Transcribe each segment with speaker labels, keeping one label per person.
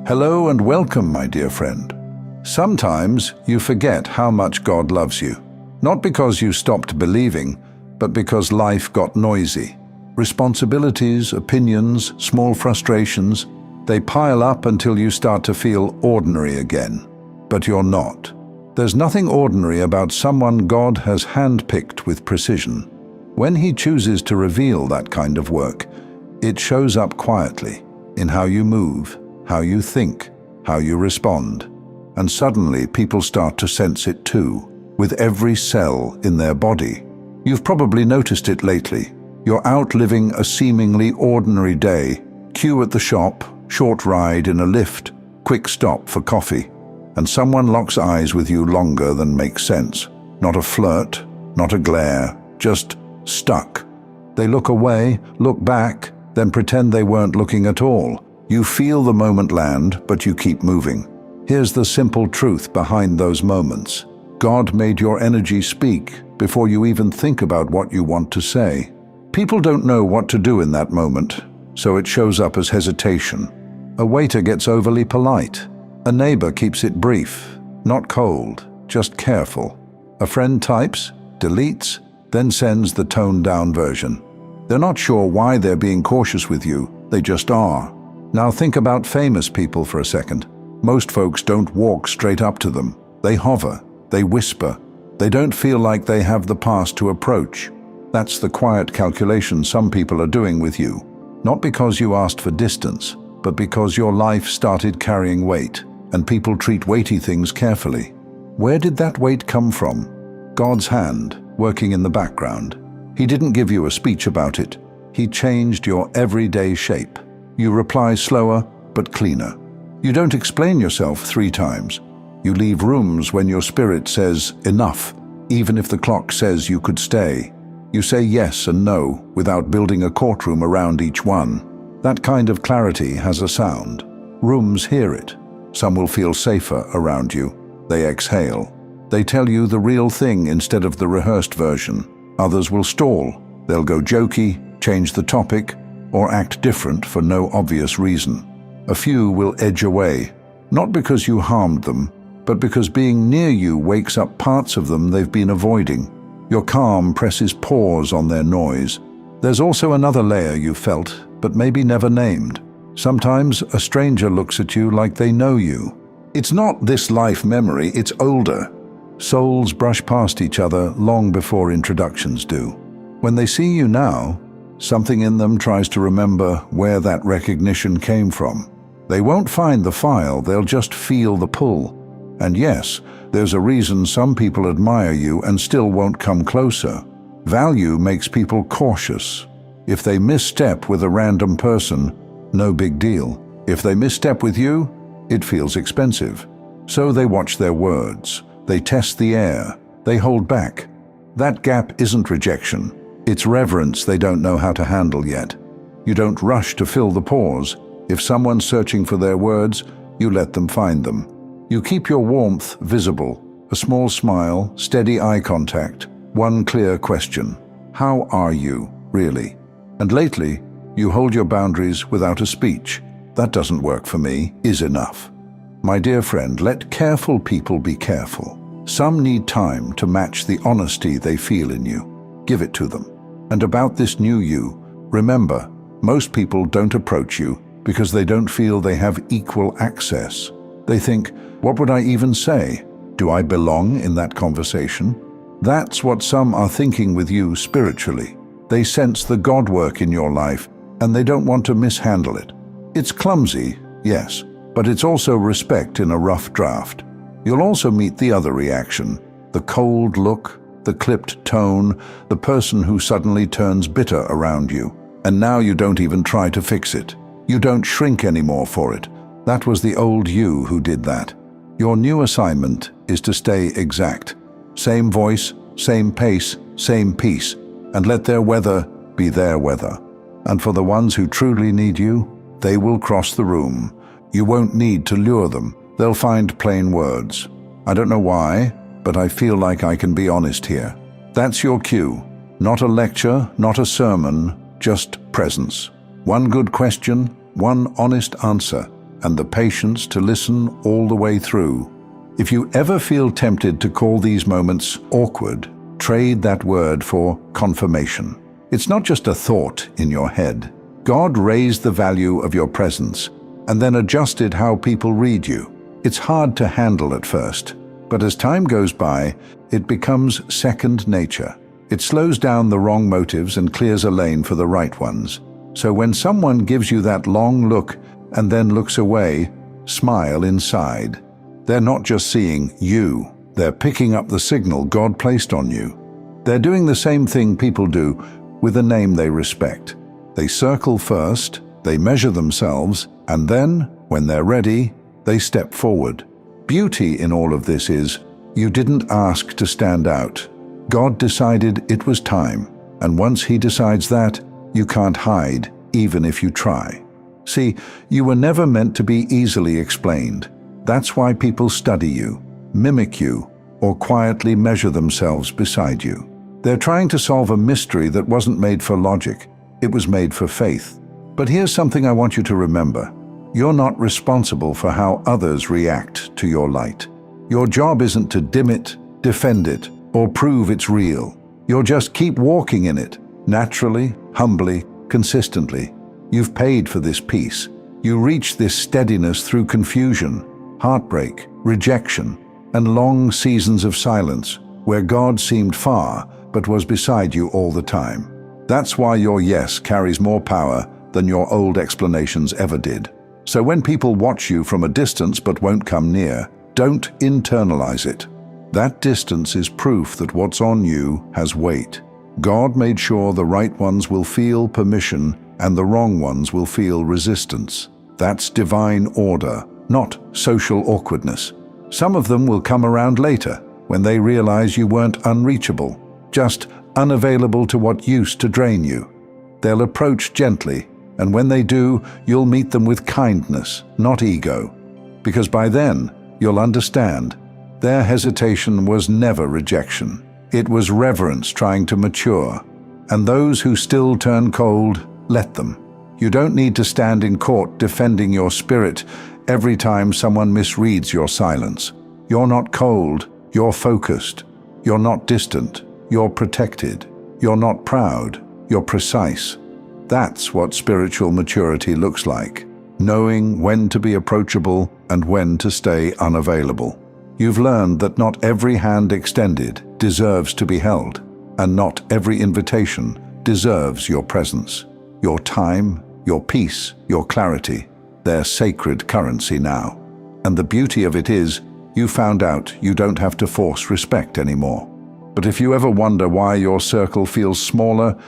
Speaker 1: Hello and welcome, my dear friend. Sometimes you forget how much God loves you. Not because you stopped believing, but because life got noisy. Responsibilities, opinions, small frustrations, they pile up until you start to feel ordinary again. But you're not. There's nothing ordinary about someone God has handpicked with precision. When He chooses to reveal that kind of work, it shows up quietly in how you move, how you think, how you respond. And suddenly people start to sense it too, with every cell in their body. You've probably noticed it lately. You're out living a seemingly ordinary day, queue at the shop, short ride in a lift, quick stop for coffee, and someone locks eyes with you longer than makes sense. Not a flirt, not a glare, just stuck. They look away, look back, then pretend they weren't looking at all. You feel the moment land, but you keep moving. Here's the simple truth behind those moments. God made your energy speak before you even think about what you want to say. People don't know what to do in that moment, so it shows up as hesitation. A waiter gets overly polite. A neighbor keeps it brief, not cold, just careful. A friend types, deletes, then sends the toned-down version. They're not sure why they're being cautious with you, they just are. Now think about famous people for a second. Most folks don't walk straight up to them. They hover, they whisper. They don't feel like they have the pass to approach. That's the quiet calculation some people are doing with you. Not because you asked for distance, but because your life started carrying weight, and people treat weighty things carefully. Where did that weight come from? God's hand, working in the background. He didn't give you a speech about it. He changed your everyday shape. You reply slower, but cleaner. You don't explain yourself 3 times. You leave rooms when your spirit says enough, even if the clock says you could stay. You say yes and no without building a courtroom around each one. That kind of clarity has a sound. Rooms hear it. Some will feel safer around you. They exhale. They tell you the real thing instead of the rehearsed version. Others will stall. They'll go jokey, change the topic, or act different for no obvious reason. A few will edge away, not because you harmed them, but because being near you wakes up parts of them they've been avoiding. Your calm presses pause on their noise. There's also another layer you felt, but maybe never named. Sometimes a stranger looks at you like they know you. It's not this life memory, it's older. Souls brush past each other long before introductions do. When they see you now, something in them tries to remember where that recognition came from. They won't find the file, they'll just feel the pull. And yes, there's a reason some people admire you and still won't come closer. Value makes people cautious. If they misstep with a random person, no big deal. If they misstep with you, it feels expensive. So they watch their words. They test the air. They hold back. That gap isn't rejection. It's reverence they don't know how to handle yet. You don't rush to fill the pause. If someone's searching for their words, you let them find them. You keep your warmth visible, a small smile, steady eye contact, one clear question. How are you, really? And lately, you hold your boundaries without a speech. That doesn't work for me, is enough. My dear friend, let careful people be careful. Some need time to match the honesty they feel in you. Give it to them. And about this new you, remember, most people don't approach you because they don't feel they have equal access. They think, what would I even say? Do I belong in that conversation? That's what some are thinking with you spiritually. They sense the God work in your life, and they don't want to mishandle it. It's clumsy, yes, but it's also respect in a rough draft. You'll also meet the other reaction, the cold look, the clipped tone, the person who suddenly turns bitter around you. And now you don't even try to fix it. You don't shrink anymore for it. That was the old you who did that. Your new assignment is to stay exact. Same voice, same pace, same peace, and let their weather be their weather. And for the ones who truly need you, they will cross the room. You won't need to lure them. They'll find plain words. I don't know why, but I feel like I can be honest here. That's your cue. Not a lecture, not a sermon, just presence. One good question, one honest answer, and the patience to listen all the way through. If you ever feel tempted to call these moments awkward, trade that word for confirmation. It's not just a thought in your head. God raised the value of your presence and then adjusted how people read you. It's hard to handle at first, but as time goes by, it becomes second nature. It slows down the wrong motives and clears a lane for the right ones. So when someone gives you that long look and then looks away, smile inside. They're not just seeing you, they're picking up the signal God placed on you. They're doing the same thing people do with a name they respect. They circle first, they measure themselves, and then, when they're ready, they step forward. Beauty in all of this is, you didn't ask to stand out. God decided it was time, and once He decides that, you can't hide, even if you try. See, you were never meant to be easily explained. That's why people study you, mimic you, or quietly measure themselves beside you. They're trying to solve a mystery that wasn't made for logic. It was made for faith. But here's something I want you to remember. You're not responsible for how others react to your light. Your job isn't to dim it, defend it, or prove it's real. You'll just keep walking in it, naturally, humbly, consistently. You've paid for this peace. You reach this steadiness through confusion, heartbreak, rejection, and long seasons of silence, where God seemed far but was beside you all the time. That's why your yes carries more power than your old explanations ever did. So when people watch you from a distance but won't come near, don't internalize it. That distance is proof that what's on you has weight. God made sure the right ones will feel permission and the wrong ones will feel resistance. That's divine order, not social awkwardness. Some of them will come around later, when they realize you weren't unreachable, just unavailable to what used to drain you. They'll approach gently, and when they do, you'll meet them with kindness, not ego. Because by then, you'll understand, their hesitation was never rejection. It was reverence trying to mature. And those who still turn cold, let them. You don't need to stand in court defending your spirit every time someone misreads your silence. You're not cold, you're focused. You're not distant, you're protected. You're not proud, you're precise. That's what spiritual maturity looks like, knowing when to be approachable and when to stay unavailable. You've learned that not every hand extended deserves to be held, and not every invitation deserves your presence. Your time, your peace, your clarity, they're sacred currency now. And the beauty of it is, you found out you don't have to force respect anymore. But if you ever wonder why your circle feels smaller,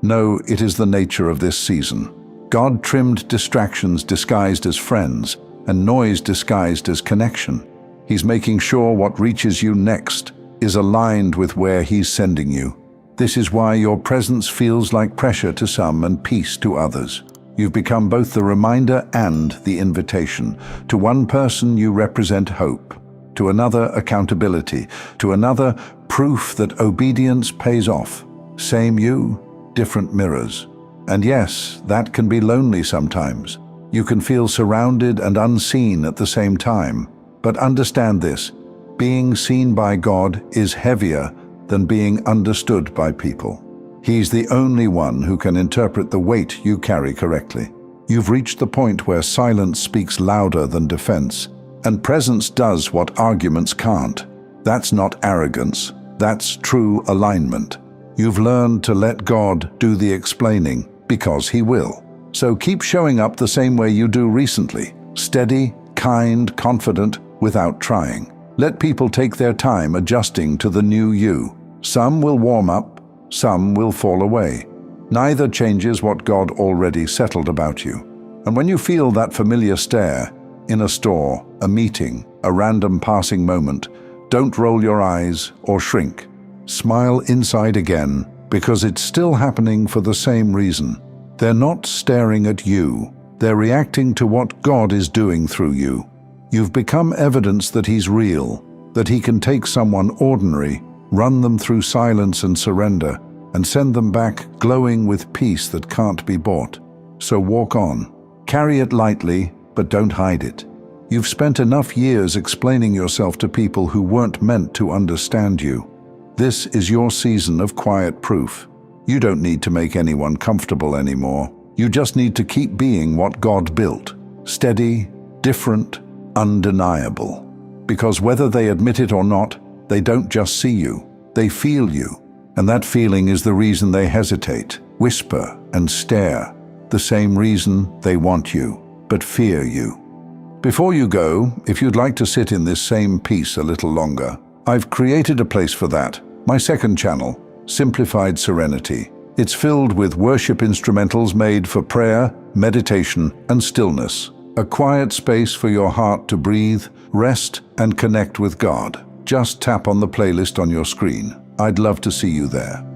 Speaker 1: know it is the nature of this season. God trimmed distractions disguised as friends, and noise disguised as connection. He's making sure what reaches you next is aligned with where He's sending you. This is why your presence feels like pressure to some and peace to others. You've become both the reminder and the invitation. To one person you represent hope, to another accountability, to another proof that obedience pays off. Same you, different mirrors. And yes, that can be lonely sometimes. You can feel surrounded and unseen at the same time. But understand this, being seen by God is heavier than being understood by people. He's the only one who can interpret the weight you carry correctly. You've reached the point where silence speaks louder than defense, and presence does what arguments can't. That's not arrogance, that's true alignment. You've learned to let God do the explaining, because He will. So keep showing up the same way you do recently, steady, kind, confident, without trying. Let people take their time adjusting to the new you. Some will warm up, some will fall away. Neither changes what God already settled about you. And when you feel that familiar stare, in a store, a meeting, a random passing moment, don't roll your eyes or shrink. Smile inside again, because it's still happening for the same reason. They're not staring at you. They're reacting to what God is doing through you. You've become evidence that He's real, that He can take someone ordinary, run them through silence and surrender, and send them back glowing with peace that can't be bought. So walk on. Carry it lightly, but don't hide it. You've spent enough years explaining yourself to people who weren't meant to understand you. This is your season of quiet proof. You don't need to make anyone comfortable anymore. You just need to keep being what God built. Steady, different, undeniable. Because whether they admit it or not, they don't just see you, they feel you. And that feeling is the reason they hesitate, whisper, and stare. The same reason they want you, but fear you. Before you go, if you'd like to sit in this same peace a little longer, I've created a place for that. My second channel, Simplified Serenity. It's filled with worship instrumentals made for prayer, meditation, and stillness. A quiet space for your heart to breathe, rest, and connect with God. Just tap on the playlist on your screen. I'd love to see you there.